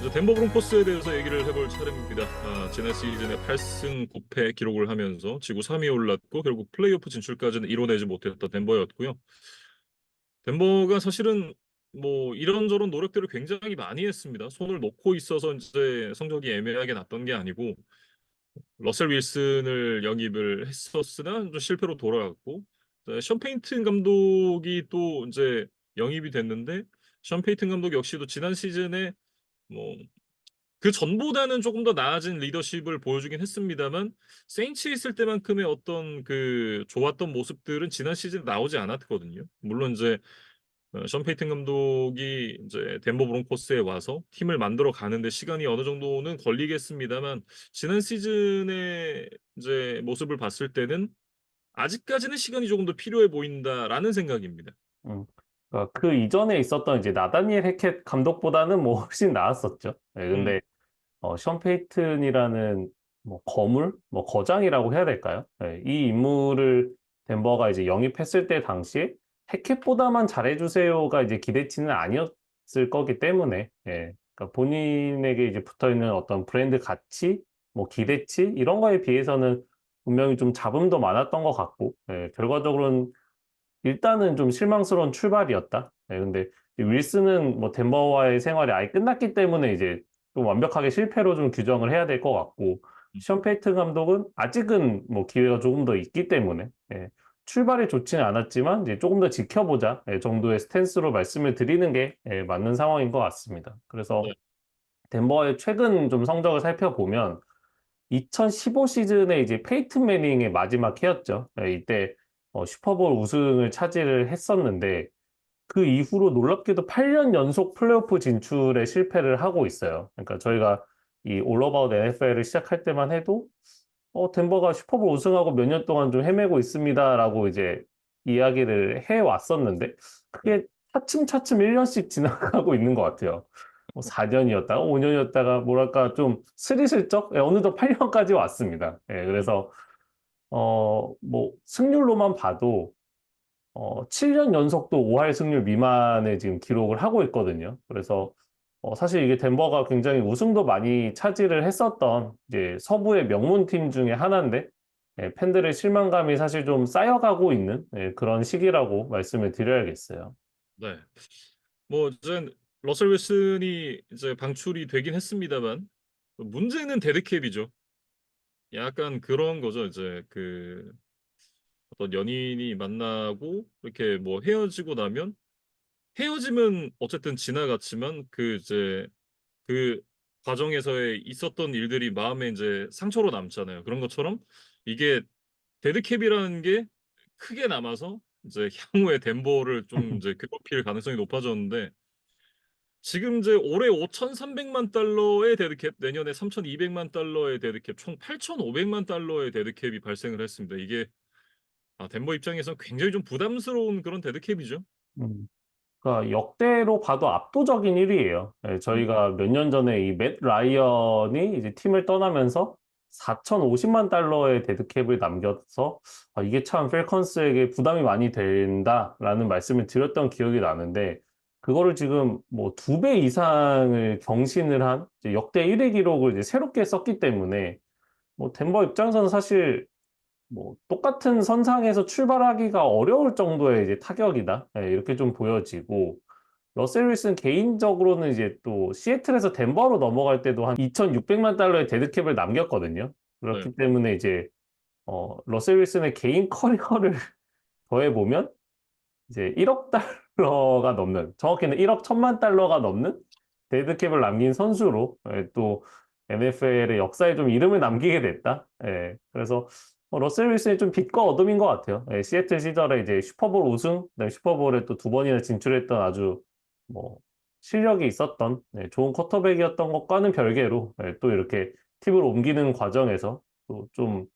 이제 덴버 브론코스에 대해서 얘기를 해볼 차례입니다. 지난 시즌에 8승 9패 기록을 하면서 지구 3위에 올랐고 결국 플레이오프 진출까지는 이뤄내지 못했던 덴버였고요. 덴버가 사실은 뭐 이런저런 노력들을 굉장히 많이 했습니다. 손을 놓고 있어서 이제 성적이 애매하게 났던 게 아니고 러셀 윌슨을 영입을 했었으나 좀 실패로 돌아갔고 션 페이튼 감독이 또 이제 영입이 됐는데 션 페이튼 감독 역시도 지난 시즌에 뭐 그 전보다는 조금 더 나아진 리더십을 보여주긴 했습니다만 세인츠에 있을 때만큼의 어떤 그 좋았던 모습들은 지난 시즌에 나오지 않았거든요. 물론 이제 션 페이튼 감독이 이제 덴버 브론코스에 와서 팀을 만들어 가는데 시간이 어느 정도는 걸리겠습니다만 지난 시즌의 이제 모습을 봤을 때는 '아직까지는 시간이 조금 더 필요해 보인다.'라는 생각입니다. 음. 그러니까 그 이전에 있었던 이제 나다니엘 해켓 감독보다는 뭐 훨씬 나았었죠. 예 음. 근데 션 페이튼이라는 뭐 거물, 뭐 거장이라고 해야 될까요? 예, 이 인물을 덴버가 이제 영입했을 때 당시에 해켓보다만 잘해 주세요가 이제 기대치는 아니었을 거기 때문에 그러니까 본인에게 이제 붙어 있는 어떤 브랜드 가치, 뭐 기대치 이런 거에 비해서는 분명히 좀 잡음도 많았던 것 같고 결과적으로는 일단은 좀 실망스러운 출발이었다. 근데 윌슨은 뭐 덴버와의 생활이 아예 끝났기 때문에 이제 좀 완벽하게 실패로 좀 규정을 해야 될 것 같고 션 페이튼 감독은 아직은 뭐 기회가 조금 더 있기 때문에 출발이 좋지는 않았지만 이제 조금 더 지켜보자 정도의 스탠스로 말씀을 드리는 게 맞는 상황인 것 같습니다. 그래서 네. 덴버의 최근 좀 성적을 살펴보면 2015 시즌에 이제 페이튼 매닝의 마지막 해였죠. 이때 슈퍼볼 우승을 차지를 했었는데 그 이후로 놀랍게도 8년 연속 플레이오프 진출에 실패를 하고 있어요. 그러니까 저희가 이 올 어바웃 NFL을 시작할 때만 해도 덴버가 슈퍼볼 우승하고 몇 년 동안 좀 헤매고 있습니다라고 이제 이야기를 해 왔었는데 네. 그게 차츰차츰 1년씩 지나가고 있는 것 같아요. 뭐 4년이었다가 5년이었다가 뭐랄까 좀 스리슬쩍 어느덧 8년까지 왔습니다. 그래서 뭐 승률로만 봐도 7년 연속도 5할 승률 미만의 지금 기록을 하고 있거든요. 그래서 사실 이게 덴버가 굉장히 우승도 많이 차지를 했었던 이제 서부의 명문팀 중에 하나인데 팬들의 실망감이 사실 좀 쌓여가고 있는 그런 시기라고 말씀을 드려야겠어요. 네. 뭐 이제 러셀 윌슨이 이제 방출이 되긴 했습니다만 문제는 데드캡이죠. 약간 그런 거죠. 이제 그 어떤 연인이 만나고 이렇게 뭐 헤어지고 나면 헤어짐은 어쨌든 지나갔지만 그 이제 그 과정에서의 있었던 일들이 마음에 인제 상처로 남잖아요. 그런 것처럼 이게 데드캡이라는 게 크게 남아서 이제 향후에 덴버를 좀 이제 괴롭힐 가능성이 높아졌는데 지금 이제 올해 5,300만 달러의 데드캡, 내년에 3,200만 달러의 데드캡, 총 8,500만 달러의 데드캡이 발생을 했습니다. 이게 덴버 입장에서 굉장히 좀 부담스러운 그런 데드캡이죠. 음. 그러니까 역대로 봐도 압도적인 1위예요. 음. 저희가 몇 년 전에 이 맷 라이언이 이제 팀을 떠나면서 4,050만 달러의 데드캡을 남겨서 이게 참 펠컨스에게 부담이 많이 된다라는 말씀을 드렸던 기억이 나는데 그거를 지금 뭐 2배 이상을 경신을 한 이제 역대 1위 기록을 이제 새롭게 썼기 때문에 뭐 덴버 입장에서는 사실 뭐 똑같은 선상에서 출발하기가 어려울 정도의 이제 타격이다. 이렇게 좀 보여지고 러셀 윌슨 개인적으로는 이제 또 시애틀에서 덴버로 넘어갈 때도 한 2,600만 달러의 데드캡을 남겼거든요. 네. 그렇기 때문에 이제 러셀 윌슨의 개인 커리어를 더해 보면 이제 1억 달러가 넘는 정확히는 1억 1천만 달러가 넘는 데드캡을 남긴 선수로 또 NFL의 역사에 좀 이름을 남기게 됐다. 그래서 러셀 윌슨이 좀 빛과 어둠인 것 같아요. 시애틀 시절에 이제 슈퍼볼 우승, 그다음에 슈퍼볼에 또 2번이나 진출했던 아주 뭐 실력이 있었던 좋은 쿼터백이었던 것과는 별개로 또 이렇게 팀을 옮기는 과정에서 또 좀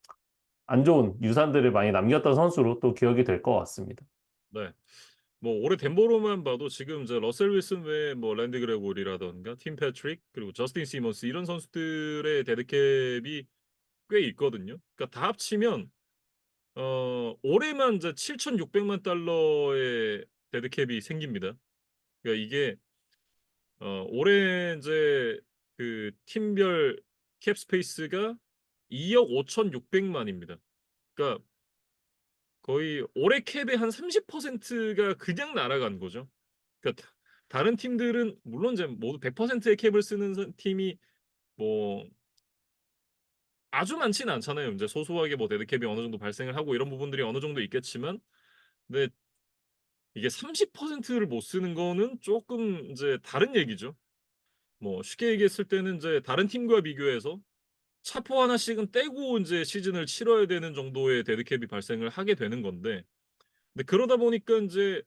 안 좋은 유산들을 많이 남겼던 선수로 또 기억이 될 것 같습니다. 네. 뭐 올해 덴버로만 봐도 지금 이제 러셀 윌슨 외에 뭐 랜디 그레고리라든가 팀 패트릭 그리고 저스틴 시몬스 이런 선수들의 데드캡이 꽤 있거든요. 그러니까 다 합치면 올해만 이제 7,600만 달러의 데드캡이 생깁니다. 그러니까 이게 올해 인제 그 팀별 캡 스페이스가 2억 5,600만입니다. 그러니까 거의 올해 캡의 한 30%가 그냥 날아간 거죠. 그러니까 다른 팀들은 물론 이제 모두 100%의 캡을 쓰는 팀이 뭐 아주 많지는 않잖아요. 이제 소소하게 뭐 데드캡이 어느 정도 발생을 하고 이런 부분들이 어느 정도 있겠지만, 근데 이게 30%를 못 쓰는 거는 조금 이제 다른 얘기죠. 뭐 쉽게 얘기했을 때는 이제 다른 팀과 비교해서 차포 하나씩은 떼고 이제 시즌을 치러야 되는 정도의 데드캡이 발생을 하게 되는 건데, 근데 그러다 보니까 이제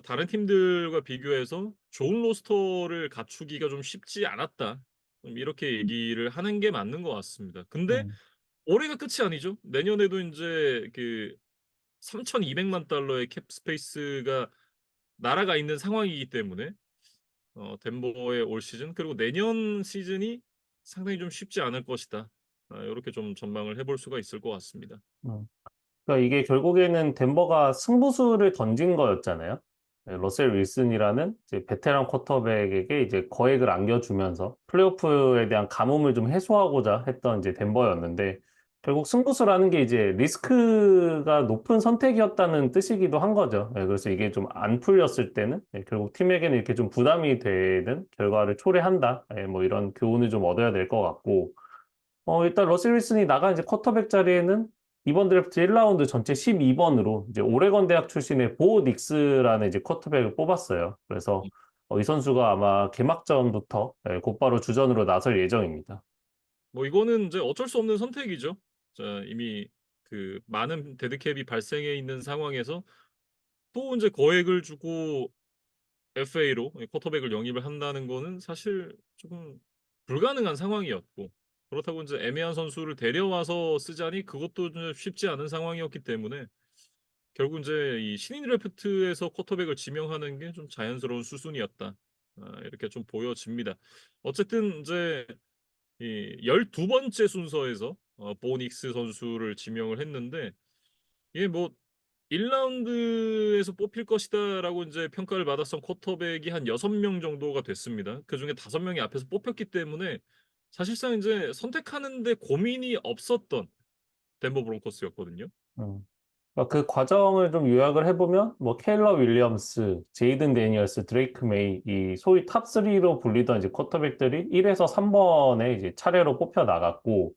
다른 팀들과 비교해서 좋은 로스터를 갖추기가 좀 쉽지 않았다. 좀 이렇게 얘기를 하는 게 맞는 것 같습니다. 근데 음, 올해가 끝이 아니죠. 내년에도 이제 그 3,200만 달러의 캡 스페이스가 날아가 있는 상황이기 때문에 덴버의 올 시즌 그리고 내년 시즌이 상당히 좀 쉽지 않을 것이다. 이렇게 좀 전망을 해볼 수가 있을 것 같습니다. 음. 그러니까 이게 결국에는 덴버가 승부수를 던진 거였잖아요. 네, 러셀 윌슨이라는 이제 베테랑 쿼터백에게 이제 거액을 안겨주면서 플레이오프에 대한 가뭄을 좀 해소하고자 했던 이제 덴버였는데 결국 승부수라는 게 이제 리스크가 높은 선택이었다는 뜻이기도 한 거죠. 네, 그래서 이게 좀 안 풀렸을 때는 네, 결국 팀에게는 이렇게 좀 부담이 되는 결과를 초래한다. 네, 뭐 이런 교훈을 좀 얻어야 될 것 같고 일단 러셀 윌슨이 나간 이제 쿼터백 자리에는 이번 드래프트 1라운드 전체 12번으로 이제 오레건 대학 출신의 보 닉스라는 이제 쿼터백을 뽑았어요. 그래서 이 선수가 아마 개막전부터 곧바로 주전으로 나설 예정입니다. 뭐 이거는 이제 어쩔 수 없는 선택이죠. 자, 이미 그 많은 데드캡이 발생해 있는 상황에서 또 이제 거액을 주고 FA로 쿼터백을 영입을 한다는 거는 사실 조금 불가능한 상황이었고, 그렇다고 이제 애매한 선수를 데려와서 쓰자니 그것도 좀 쉽지 않은 상황이었기 때문에 결국 이제 이 신인 드래프트에서 쿼터백을 지명하는 게 좀 자연스러운 수순이었다. 이렇게 좀 보여집니다. 어쨌든 이제 이 12번째 순서에서 보닉스 선수를 지명을 했는데, 이게 뭐 1라운드에서 뽑힐 것이다라고 이제 평가를 받았던 쿼터백이 한 6명 정도가 됐습니다. 그중에 5명이 앞에서 뽑혔기 때문에 사실상 이제 선택하는데 고민이 없었던 덴버 브론코스였거든요. 음. 그러니까 그 과정을 좀 요약을 해보면 뭐 케일러 윌리엄스, 제이든 데니얼스, 드레이크 메이 이 소위 탑 3로 불리던 이제 쿼터백들이 1에서 3번에 이제 차례로 뽑혀 나갔고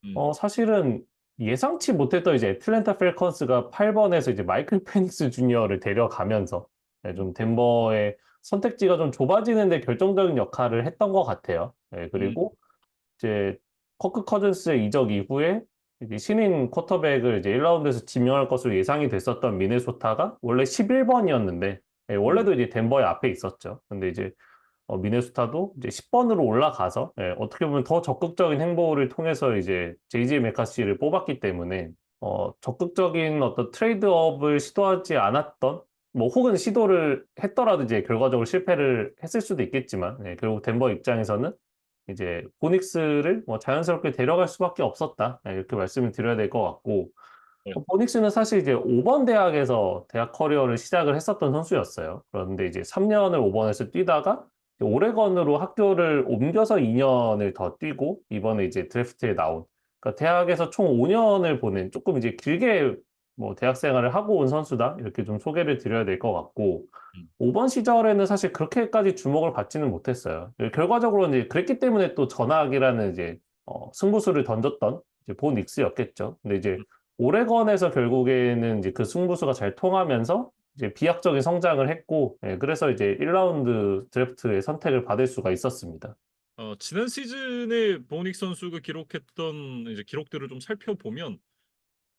음, 사실은 예상치 못했던 이제 애틀랜타 펠컨스가 8번에서 이제 마이클 페닉스 주니어를 데려가면서 음, 좀 덴버의 선택지가 좀 좁아지는데 결정적인 역할을 했던 것 같아요. 음, 그리고 이제 커크 커즌스의 이적 이후에 이제 신인 쿼터백을 이제 1라운드에서 지명할 것으로 예상이 됐었던 미네소타가 원래 11번이었는데 음, 원래도 이제 덴버의 앞에 있었죠. 근데 이제 미네소타도 이제 10번으로 올라가서 어떻게 보면 더 적극적인 행보를 통해서 이제 제이지 메카시를 뽑았기 때문에 적극적인 어떤 트레이드업을 시도하지 않았던 뭐 혹은 시도를 했더라도 이제 결과적으로 실패를 했을 수도 있겠지만 결국 덴버 입장에서는 이제 보닉스를 뭐 자연스럽게 데려갈 수밖에 없었다 이렇게 말씀을 드려야 될 것 같고 네, 보닉스는 사실 이제 5번 대학에서 대학 커리어를 시작을 했었던 선수였어요. 그런데 이제 3년을 5번에서 뛰다가 오레건으로 학교를 옮겨서 2년을 더 뛰고 이번에 이제 드래프트에 나온 그러니까 대학에서 총 5년을 보낸 조금 이제 길게 뭐 대학 생활을 하고 온 선수다 이렇게 좀 소개를 드려야 될 것 같고 음, 5번 시절에는 사실 그렇게까지 주목을 받지는 못했어요. 결과적으로 이제 그랬기 때문에 또 전학이라는 이제 승부수를 던졌던 이제 보 닉스였겠죠. 근데 이제 음. 오레건에서 결국에는 이제 그 승부수가 잘 통하면서 이제 비약적인 성장을 했고, 그래서 이제 1라운드 드래프트의 선택을 받을 수가 있었습니다. 지난 시즌에 보닉 선수가 기록했던 이제 기록들을 좀 살펴보면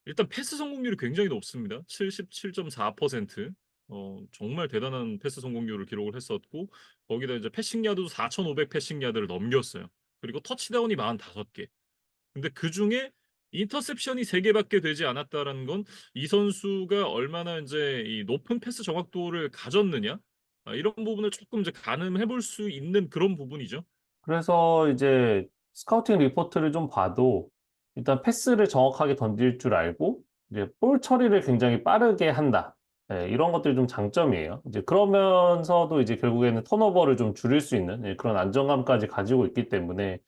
일단 패스 성공률이 굉장히 높습니다. 77.4%. 정말 대단한 패스 성공률을 기록을 했었고, 거기다 이제 패싱 야드도 4,500 패싱 야드를 넘겼어요. 그리고 터치다운이 45개. 근데 그중에 인터셉션이 3개밖에 되지 않았다라는 건 이 선수가 얼마나 이제 이 높은 패스 정확도를 가졌느냐? 이런 부분을 조금 이제 가늠해 볼 수 있는 그런 부분이죠. 그래서 이제 스카우팅 리포트를 좀 봐도 일단 패스를 정확하게 던질 줄 알고 이제 볼 처리를 굉장히 빠르게 한다. 예, 이런 것들이 좀 장점이에요. 이제 그러면서도 이제 결국에는 턴오버를 좀 줄일 수 있는 예, 그런 안정감까지 가지고 있기 때문에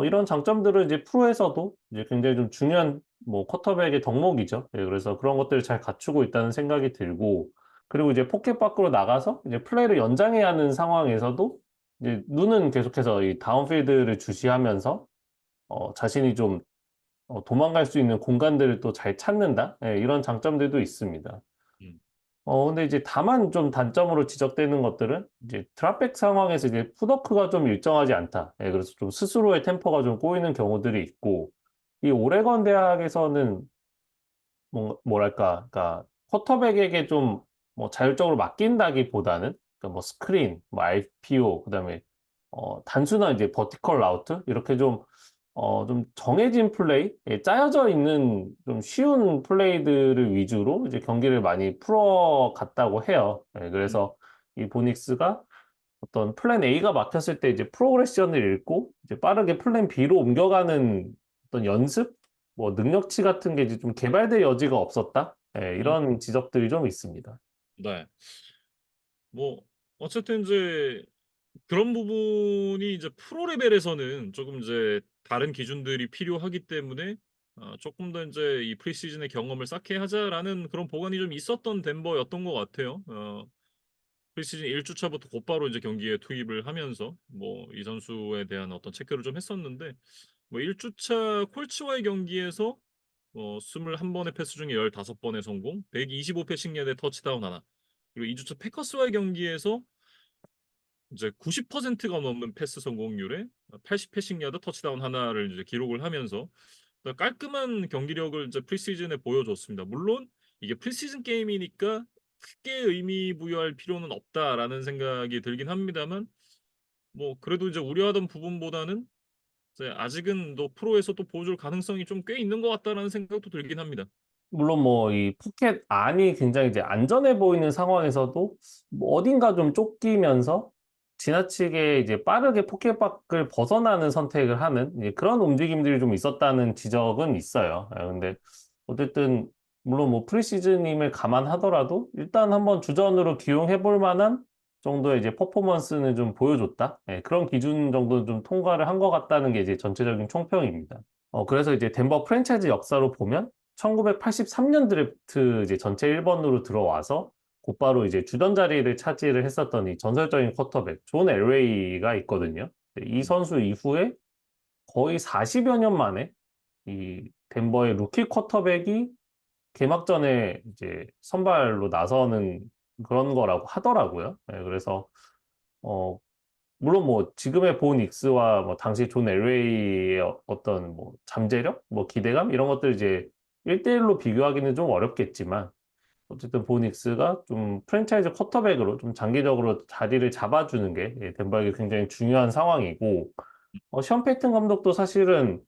이런 장점들은 이제 프로에서도 이제 굉장히 좀 중요한 뭐 쿼터백의 덕목이죠. 예, 그래서 그런 것들을 잘 갖추고 있다는 생각이 들고 그리고 이제 포켓 밖으로 나가서 이제 플레이를 연장해야 하는 상황에서도 이제 눈은 계속해서 이 다운필드를 주시하면서 자신이 좀 도망갈 수 있는 공간들을 또 잘 찾는다. 예, 이런 장점들도 있습니다. 음, 근데 이제 다만 좀 단점으로 지적되는 것들은 이제 드랍백 상황에서 이제 풋워크가 좀 일정하지 않다. 예, 그래서 좀 스스로의 템포가 좀 꼬이는 경우들이 있고, 이 오레건 대학에서는 뭐랄까, 그러니까 쿼터백에게 좀 뭐 자율적으로 맡긴다기보다는 그러니까 뭐 스크린, 뭐 RPO, 그다음에 단순한 이제 버티컬 라우트 이렇게 좀 정해진 플레이, 예, 짜여져 있는 좀 쉬운 플레이들을 위주로 이제 경기를 많이 풀어갔다고 해요. 예, 음, 그래서 이 보닉스가 어떤 플랜 A가 막혔을 때 이제 프로그레션을 읽고 이제 빠르게 플랜 B로 옮겨가는 어떤 연습, 뭐 능력치 같은 게 이제 좀 개발될 여지가 없었다. 예, 음, 이런 지적들이 좀 있습니다. 네. 뭐 어쨌든 이제 그런 부분이 이제 프로 레벨에서는 조금 이제 다른 기준들이 필요하기 때문에 조금 더 이제 이 프리시즌의 경험을 쌓게 하자라는 그런 보관이 좀 있었던 덴버였던 것 같아요. 프리시즌 1주차부터 곧바로 이제 경기에 투입을 하면서 뭐 이 선수에 대한 어떤 체크를 좀 했었는데 뭐 1주차 콜츠와의 경기에서 21번의 패스 중에 15번의 성공, 125 패싱 야드의 터치다운 하나. 그리고 2주차 패커스와의 경기에서 이제 90%가 넘는 패스 성공률에 80 패싱 야드 터치다운 하나를 이제 기록을 하면서 깔끔한 경기력을 이제 프리시즌에 보여줬습니다. 물론 이게 프리시즌 게임이니까 크게 의미 부여할 필요는 없다라는 생각이 들긴 합니다만 뭐 그래도 이제 우려하던 부분보다는 이제 아직은 또 프로에서 또 보여줄 가능성이 좀 꽤 있는 것 같다라는 생각도 들긴 합니다. 물론 뭐 이 포켓 안이 굉장히 이제 안전해 보이는 상황에서도 뭐 어딘가 좀 쫓기면서 지나치게 이제 빠르게 포켓 밖을 벗어나는 선택을 하는 이제 그런 움직임들이 좀 있었다는 지적은 있어요. 근데 어쨌든 물론 뭐 프리시즌임을 감안하더라도 일단 한번 주전으로 기용해 볼 만한 정도의 이제 퍼포먼스는 좀 보여줬다. 그런 기준 정도는 좀 통과를 한 것 같다는 게 이제 전체적인 총평입니다. 그래서 이제 덴버 프랜차이즈 역사로 보면 1983년 드래프트 이제 전체 1번으로 들어와서 곧바로 이제 주전 자리를 차지를 했었던 이 전설적인 쿼터백 존 엘웨이가 있거든요. 이 음, 선수 이후에 거의 40여 년 만에 이 덴버의 루키 쿼터백이 개막전에 이제 선발로 나서는 그런 거라고 하더라고요. 그래서 어 물론 뭐 지금의 본 익스와 뭐 당시 존 엘웨이의 어떤 뭐 잠재력, 뭐 기대감 이런 것들 이제 1대1로 비교하기는 좀 어렵겠지만 어쨌든 본 익스가 좀 프랜차이즈 쿼터백으로 좀 장기적으로 자리를 잡아주는 게 덴버에게 굉장히 중요한 상황이고 션 페이튼 감독도 사실은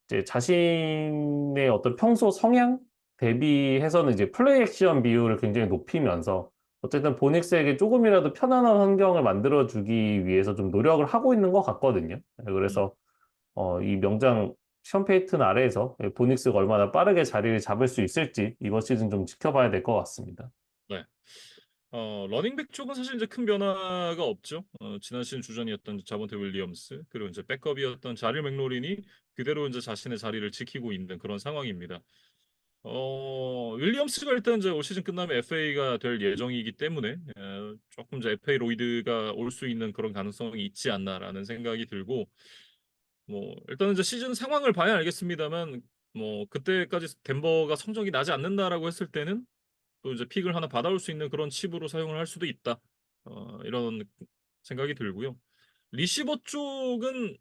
이제 자신의 어떤 평소 성향 대비해서는 이제 플레이 액션 비율을 굉장히 높이면서 어쨌든 보닉스에게 조금이라도 편안한 환경을 만들어주기 위해서 좀 노력을 하고 있는 것 같거든요. 음, 그래서 이 명장 션 페이튼 아래에서 보닉스가 얼마나 빠르게 자리를 잡을 수 있을지 이번 시즌 좀 지켜봐야 될 것 같습니다. 네. 러닝백 쪽은 사실 이제 큰 변화가 없죠. 지난 시즌 주전이었던 자본테 윌리엄스, 그리고 이제 백업이었던 자릴 맥로린이 그대로 이제 자신의 자리를 지키고 있는 그런 상황입니다. 윌리엄스가 일단 이제 올 시즌 끝나면 FA가 될 예정이기 때문에 조금 이제 FA 로이드가 올 수 있는 그런 가능성이 있지 않나라는 생각이 들고 뭐 일단은 이제 시즌 상황을 봐야 알겠습니다만 뭐 그때까지 덴버가 성적이 나지 않는다라고 했을 때는 또 이제 픽을 하나 받아올 수 있는 그런 칩으로 사용을 할 수도 있다. 이런 생각이 들고요. 리시버 쪽은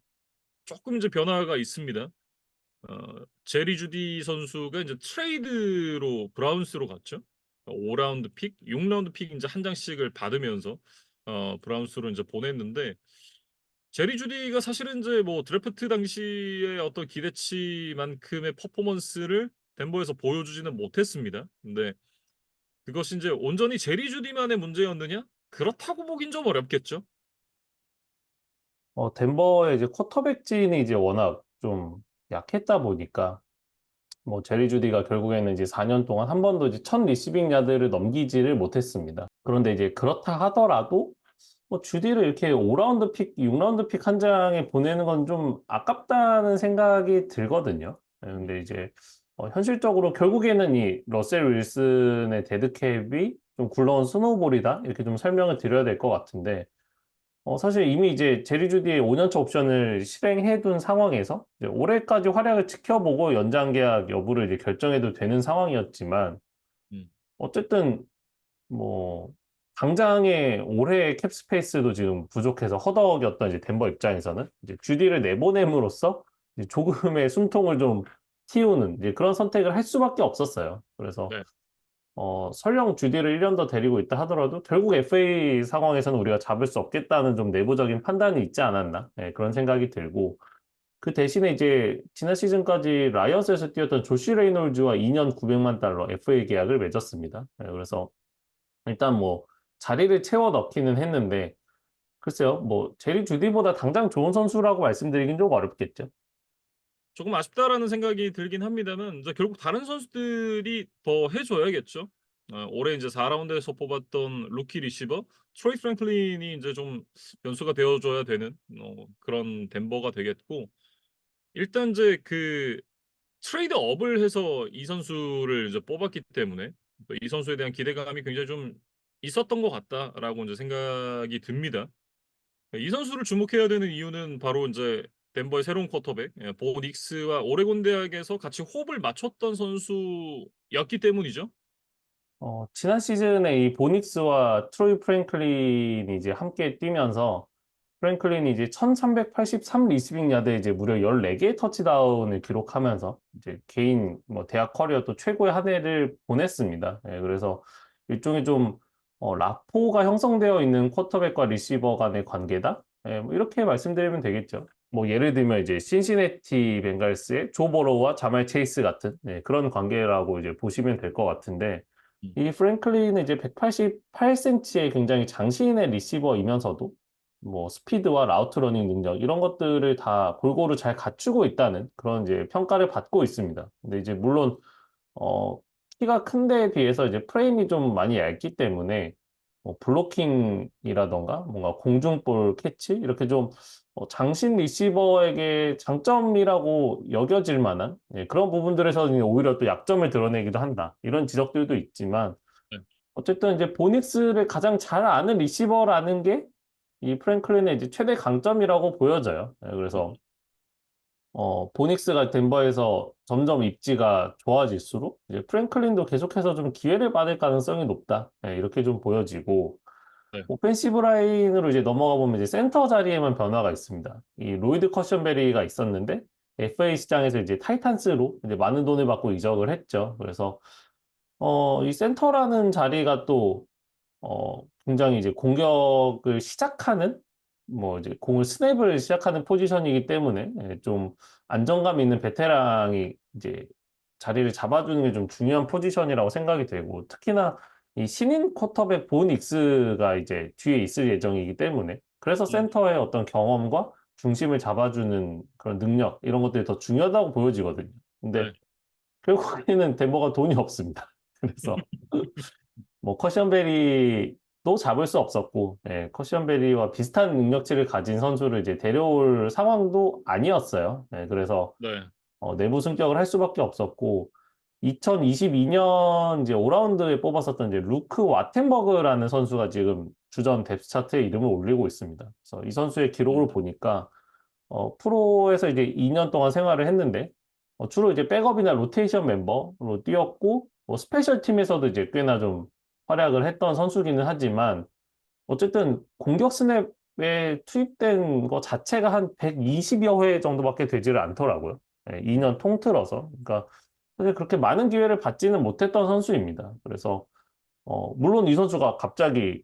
조금 이제 변화가 있습니다. 제리 주디 선수가 이제 트레이드로 브라운스로 갔죠. 5라운드 픽, 6라운드 픽 이제 한 장씩을 받으면서 브라운스로 이제 보냈는데 제리 주디가 사실은 이제 뭐 드래프트 당시의 어떤 기대치만큼의 퍼포먼스를 덴버에서 보여주지는 못했습니다. 근데 그것이 이제 온전히 제리 주디만의 문제였느냐? 그렇다고 보긴 좀 어렵겠죠. 덴버의 이제 쿼터백진이 이제 워낙 좀 약했다 보니까 뭐 제리 주디가 결국에는 이제 4년 동안 한 번도 이제 1000 리시빙 야드를 넘기지를 못했습니다. 그런데 이제 그렇다 하더라도 뭐 주디를 이렇게 5라운드 픽, 6라운드 픽 한 장에 보내는 건 좀 아깝다는 생각이 들거든요. 예, 근데 이제 현실적으로 결국에는 이 러셀 윌슨의 데드캡이 좀 굴러온 스노우볼이다 이렇게 좀 설명을 드려야 될 것 같은데 사실 이미 이제 제리 주디의 5년차 옵션을 실행해둔 상황에서 이제 올해까지 활약을 지켜보고 연장 계약 여부를 이제 결정해도 되는 상황이었지만 음, 어쨌든 뭐 당장의 올해 캡 스페이스도 지금 부족해서 허덕였던 이제 덴버 입장에서는 이제 주디를 내보냄으로써 이제 조금의 숨통을 좀 틔우는 이제 그런 선택을 할 수밖에 없었어요. 그래서 네. 설령 주디를 1년 더 데리고 있다 하더라도 결국 FA 상황에서는 우리가 잡을 수 없겠다는 좀 내부적인 판단이 있지 않았나 네, 그런 생각이 들고 그 대신에 이제 지난 시즌까지 라이언스에서 뛰었던 조시 레이놀즈와 2년 900만 달러 FA 계약을 맺었습니다. 네, 그래서 일단 뭐 자리를 채워 넣기는 했는데 글쎄요 뭐 제리 주디보다 당장 좋은 선수라고 말씀드리긴 좀 어렵겠죠. 조금 아쉽다라는 생각이 들긴 합니다만 이제 결국 다른 선수들이 더 해줘야겠죠. 올해 이제 4라운드에서 뽑았던 루키 리시버 트로이 프랭클린이 이제 좀 변수가 되어줘야 되는 그런 덴버가 되겠고 일단 이제 그 트레이드 업을 해서 이 선수를 이제 뽑았기 때문에 또이 선수에 대한 기대감이 굉장히 좀 있었던 것 같다라고 이제 생각이 듭니다. 이 선수를 주목해야 되는 이유는 바로 이제 덴버의 새로운 쿼터백 보 닉스와 오레곤 대학에서 같이 호흡을 맞췄던 선수였기 때문이죠. 지난 시즌에 이 보닉스와 트로이 프랭클린이 이제 함께 뛰면서 프랭클린이 이제 1383 리시빙 야드에 이제 무려 14개의 터치다운을 기록하면서 이제 개인 뭐 대학 커리어 또 최고의 한 해를 보냈습니다. 예, 그래서 일종의 좀 라포가 형성되어 있는 쿼터백과 리시버 간의 관계다. 예, 뭐 이렇게 말씀드리면 되겠죠. 뭐 예를 들면 이제 신시내티 벤갈스의 조 버로우와 자말 체이스 같은 그런 관계라고 이제 보시면 될 것 같은데 음, 이 프랭클린은 이제 188cm의 굉장히 장신의 리시버이면서도 뭐 스피드와 라우트 러닝 능력 이런 것들을 다 골고루 잘 갖추고 있다는 그런 이제 평가를 받고 있습니다. 근데 이제 물론 어 키가 큰 데에 비해서 이제 프레임이 좀 많이 얇기 때문에 뭐 블로킹이라던가 뭔가 공중볼 캐치 이렇게 좀 장신 리시버에게 장점이라고 여겨질 만한 그런 부분들에서는 오히려 또 약점을 드러내기도 한다. 이런 지적들도 있지만 네, 어쨌든 이제 보닉스를 가장 잘 아는 리시버라는 게 이 프랭클린의 이제 최대 강점이라고 보여져요. 그래서 보닉스가 덴버에서 점점 입지가 좋아질수록 이제 프랭클린도 계속해서 좀 기회를 받을 가능성이 높다. 이렇게 좀 보여지고 네, 오펜시브 라인으로 이제 넘어가 보면 이제 센터 자리에만 변화가 있습니다. 이 로이드 커션베리가 있었는데 FA 시장에서 이제 타이탄스로 이제 많은 돈을 받고 이적을 했죠. 그래서 이 센터라는 자리가 또 굉장히 이제 공격을 시작하는, 뭐 이제 공을 스냅을 시작하는 포지션이기 때문에 좀 안정감 있는 베테랑이 이제 자리를 잡아주는 게 좀 중요한 포지션이라고 생각이 되고, 특히나 이 신인 쿼터백 본 익스가 이제 뒤에 있을 예정이기 때문에, 그래서 음, 센터의 어떤 경험과 중심을 잡아주는 그런 능력, 이런 것들이 더 중요하다고 보여지거든요. 근데 네, 결국에는 덴버가 돈이 없습니다. 그래서 뭐 커션베리도 잡을 수 없었고, 커션베리와 비슷한 능력치를 가진 선수를 이제 데려올 상황도 아니었어요. 그래서 네, 내부 승격을 할 수밖에 없었고, 2022년 이제 5라운드에 뽑았었던 이제 루크 와텐버그라는 선수가 지금 주전 뎁스 차트에 이름을 올리고 있습니다. 그래서 이 선수의 기록을 음, 보니까 프로에서 이제 2년 동안 생활을 했는데 주로 이제 백업이나 로테이션 멤버로 뛰었고 뭐 스페셜 팀에서도 이제 꽤나 좀 활약을 했던 선수기는 하지만 어쨌든 공격 스냅에 투입된 거 자체가 한 120여 회 정도밖에 되지를 않더라고요. 2년 통틀어서. 그러니까 사실 그렇게 많은 기회를 받지는 못했던 선수입니다. 그래서 물론 이 선수가 갑자기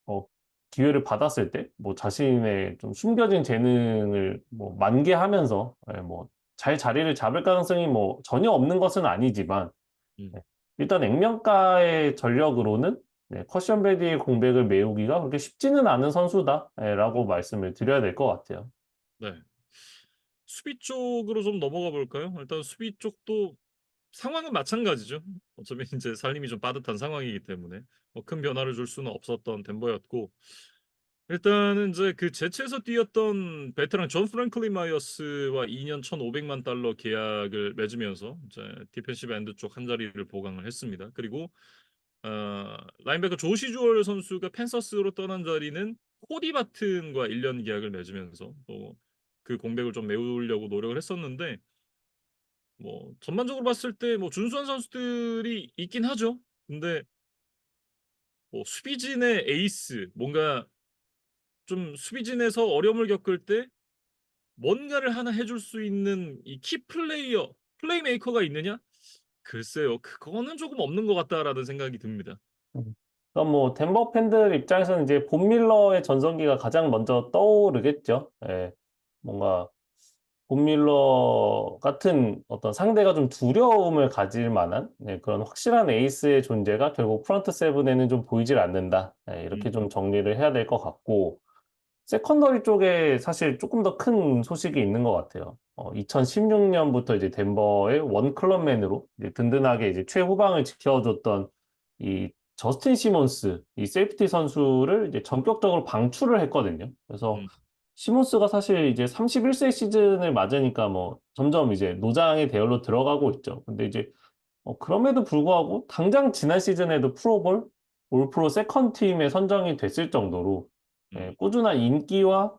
어, 기회를 받았을 때, 뭐 자신의 좀 숨겨진 재능을 뭐 만개하면서, 뭐 잘 자리를 잡을 가능성이 뭐 전혀 없는 것은 아니지만, 음, 예, 일단 액면가의 전력으로는 커션 베디의 공백을 메우기가 그렇게 쉽지는 않은 선수다라고 말씀을 드려야 될 것 같아요. 네. 수비 쪽으로 좀 넘어가 볼까요? 일단 수비 쪽도 상황은 마찬가지죠. 어차피 이제 살림이 좀 빠듯한 상황이기 때문에 뭐 큰 변화를 줄 수는 없었던 덴버였고 일단은 이제 그 제치에서 뛰었던 베테랑 존 프랭클린 마이어스와 2년 1,500만 달러 계약을 맺으면서 이제 디펜시브 엔드 쪽 한 자리를 보강을 했습니다. 그리고 라인베커 조시 주얼 선수가 펜서스로 떠난 자리는 코디 바튼과 1년 계약을 맺으면서 또 그 공백을 좀 메우려고 노력을 했었는데 뭐 전반적으로 봤을 때 뭐 준수한 선수들이 있긴 하죠. 근데 뭐 수비진의 에이스 뭔가 좀 수비진에서 어려움을 겪을 때 뭔가를 하나 해줄 수 있는 이 키 플레이어, 플레이메이커가 있느냐? 글쎄요. 그거는 조금 없는 것 같다라는 생각이 듭니다. 그럼 뭐 덴버 팬들 입장에서는 이제 본 밀러의 전성기가 가장 먼저 떠오르겠죠. 예. 뭔가 본 밀러 같은 어떤 상대가 좀 두려움을 가질 만한 예, 그런 확실한 에이스의 존재가 결국 프런트 세븐에는 좀 보이질 않는다. 예, 이렇게 좀 음. 정리를 해야 될 것 같고 세컨더리 쪽에 사실 조금 더 큰 소식이 있는 것 같아요. 2016년부터 이제 덴버의 원 클럽맨으로 이제 든든하게 이제 최후방을 지켜줬던 이 저스틴 시몬스, 이 세이프티 선수를 이제 전격적으로 방출을 했거든요. 그래서 음. 시몬스가 사실 이제 31세 시즌을 맞으니까 뭐 점점 이제 노장의 대열로 들어가고 있죠. 근데 이제 그럼에도 불구하고 당장 지난 시즌에도 프로볼, 올프로 세컨 팀에 선정이 됐을 정도로 예, 음. 꾸준한 인기와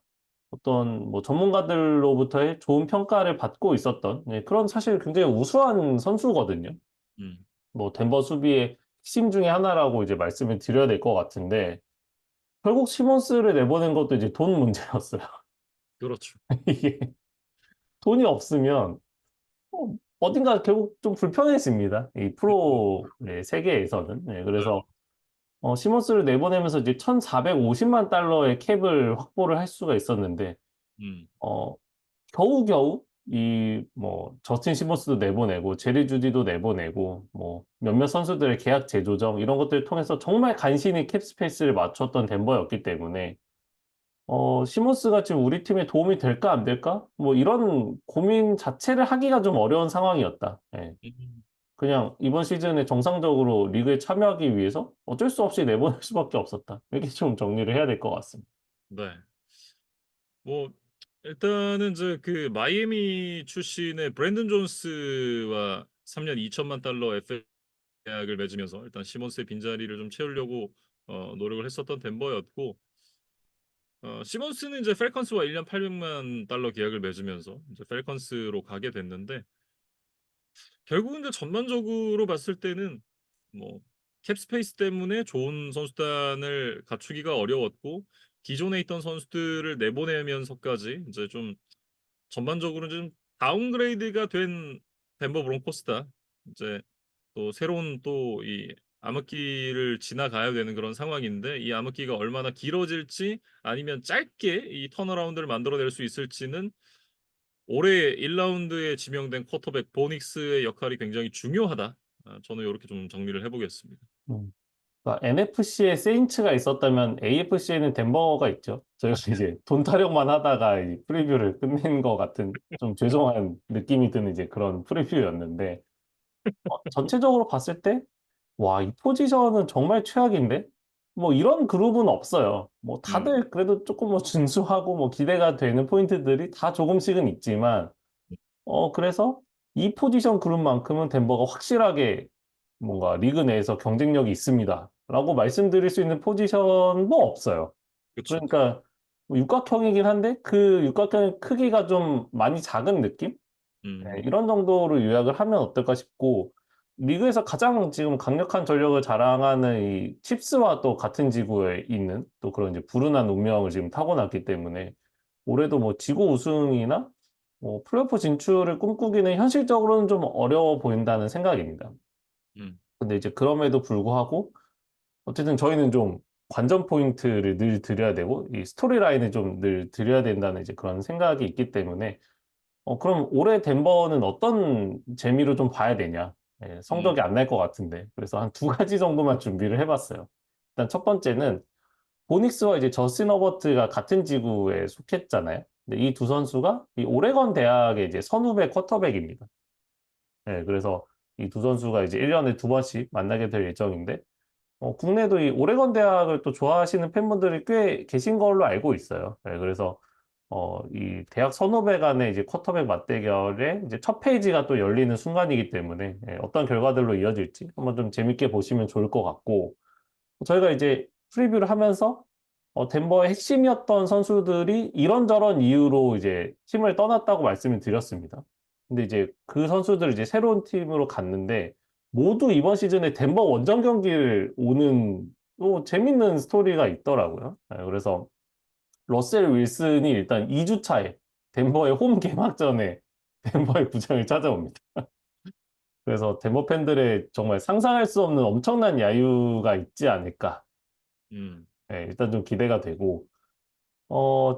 어떤 뭐 전문가들로부터의 좋은 평가를 받고 있었던 예, 그런 사실 굉장히 우수한 선수거든요. 음. 뭐 덴버 수비의 핵심 중에 하나라고 이제 말씀을 드려야 될 것 같은데 결국 시몬스를 내보낸 것도 이제 돈 문제였어요. 그렇죠. 이게 돈이 없으면 어딘가 결국 좀 불편해집니다. 이 프로 네, 세계에서는. 네, 네. 그래서 시몬스를 내보내면서 이제 1,450만 달러의 캡을 확보를 할 수가 있었는데 음. 어, 겨우겨우 이 뭐 저스틴 시몬스도 내보내고 제리 주디도 내보내고 뭐 몇몇 선수들의 계약 재조정 이런 것들을 통해서 정말 간신히 캡 스페이스를 맞췄던 덴버였기 때문에 시몬스가 지금 우리 팀에 도움이 될까 안 될까? 뭐 이런 고민 자체를 하기가 좀 어려운 상황이었다. 예. 음. 그냥 이번 시즌에 정상적으로 리그에 참여하기 위해서 어쩔 수 없이 내보낼 수밖에 없었다. 이렇게 좀 정리를 해야 될 것 같습니다. 네. 뭐 일단은 이제 그 마이애미 출신의 브랜든 존스와 3년 2천만 달러 FA 계약을 맺으면서 일단 시몬스의 빈자리를 좀 채우려고 노력을 했었던 덴버였고 시몬스는 이제 펠컨스와 1년 800만 달러 계약을 맺으면서 이제 펠컨스로 가게 됐는데 결국은 이제 전반적으로 봤을 때는 뭐 캡스페이스 때문에 좋은 선수단을 갖추기가 어려웠고 기존에 있던 선수들을 내보내면서까지 이제 좀 전반적으로 좀 다운그레이드가 된 덴버 브론코스다. 이제 또 새로운 또 이 암흑기를 지나가야 되는 그런 상황인데 이 암흑기가 얼마나 길어질지 아니면 짧게 이 턴어라운드를 만들어낼 수 있을지는 올해 1라운드에 지명된 쿼터백 보닉스의 역할이 굉장히 중요하다. 저는 이렇게 좀 정리를 해보겠습니다. 그러니까 NFC에 세인츠가 있었다면 AFC에는 덴버가 있죠. 저희가 이제 돈 타령만 하다가 이 프리뷰를 끝낸 것 같은 좀 죄송한 느낌이 드는 이제 그런 프리뷰였는데 전체적으로 봤을 때 와, 이 포지션은 정말 최악인데? 뭐 이런 그룹은 없어요. 뭐 음. 다들 그래도 조금 뭐 준수하고 뭐 기대가 되는 포인트들이 다 조금씩은 있지만 그래서 이 포지션 그룹만큼은 덴버가 확실하게 뭔가 리그 내에서 경쟁력이 있습니다. 라고 말씀드릴 수 있는 포지션 뭐 없어요. 그쵸. 그러니까 뭐 육각형이긴 한데 그 육각형의 크기가 좀 많이 작은 느낌? 네, 음. 이런 정도로 요약을 하면 어떨까 싶고 리그에서 가장 지금 강력한 전력을 자랑하는 이 칩스와 또 같은 지구에 있는 또 그런 이제 불운한 운명을 지금 타고났기 때문에 올해도 뭐 지구 우승이나 뭐 플레이오프 진출을 꿈꾸기는 현실적으로는 좀 어려워 보인다는 생각입니다. 음. 근데 이제 그럼에도 불구하고 어쨌든 저희는 좀 관전 포인트를 늘 드려야 되고 이 스토리라인을 좀 늘 드려야 된다는 이제 그런 생각이 있기 때문에 그럼 올해 덴버는 어떤 재미로 좀 봐야 되냐? 예, 음. 성적이 안 날 것 같은데. 그래서 한 두 가지 정도만 준비를 해봤어요. 일단 첫 번째는 보닉스와 이제 저스틴 허버트가 같은 지구에 속했잖아요. 근데 이 두 선수가 이 오레건 대학의 이제 선후배 쿼터백입니다. 예, 그래서 이 두 선수가 이제 1년에 두 번씩 만나게 될 예정인데, 국내도 이 오레곤 대학을 또 좋아하시는 팬분들이 꽤 계신 걸로 알고 있어요. 네, 그래서 이 대학 선후배 간의 이제 쿼터백 맞대결의 이제 첫 페이지가 또 열리는 순간이기 때문에 어떤 결과들로 이어질지 한번 좀 재밌게 보시면 좋을 것 같고, 저희가 이제 프리뷰를 하면서 덴버의 핵심이었던 선수들이 이런저런 이유로 이제 팀을 떠났다고 말씀을 드렸습니다. 근데 이제 그 선수들이 이제 새로운 팀으로 갔는데 모두 이번 시즌에 덴버 원정 경기를 오는 또 재밌는 스토리가 있더라고요. 그래서 러셀 윌슨이 일단 2주 차에 덴버의 홈 개막전에 덴버의 구장을 찾아옵니다. 그래서 덴버 팬들의 정말 상상할 수 없는 엄청난 야유가 있지 않을까. 음, 일단 좀 기대가 되고,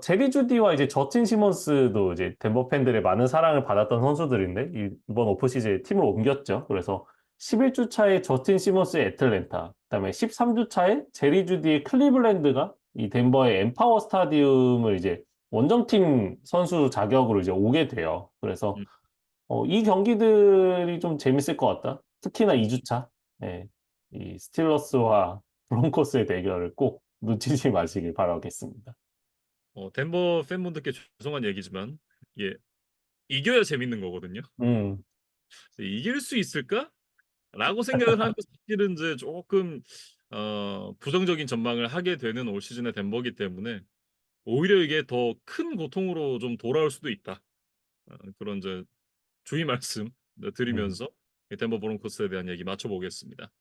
제리 주디와 이제 저스틴 시몬스도 이제 덴버 팬들의 많은 사랑을 받았던 선수들인데, 이번 오프시즌에 팀을 옮겼죠. 그래서 11주 차에 저스틴 시몬스의 애틀랜타, 그다음에 13주 차에 제리 주디의 클리블랜드가 이 덴버의 엠파워 스타디움을 이제 원정팀 선수 자격으로 이제 오게 돼요. 그래서 음. 이 경기들이 좀 재밌을 것 같다. 특히나 2주차. 예, 이 스틸러스와 브론코스의 대결을 꼭 놓치지 마시길 바라겠습니다. 덴버 팬분들께 죄송한 얘기지만 이게 이겨야 재밌는 거거든요. 음, 이길 수 있을까? 라고 생각을 하면 사실은 이제 조금 부정적인 전망을 하게 되는 올 시즌의 덴버기 때문에 오히려 이게 더 큰 고통으로 좀 돌아올 수도 있다. 그런 이제 주의 말씀 음. 드리면서 덴버 브론코스에 대한 얘기 맞춰보겠습니다.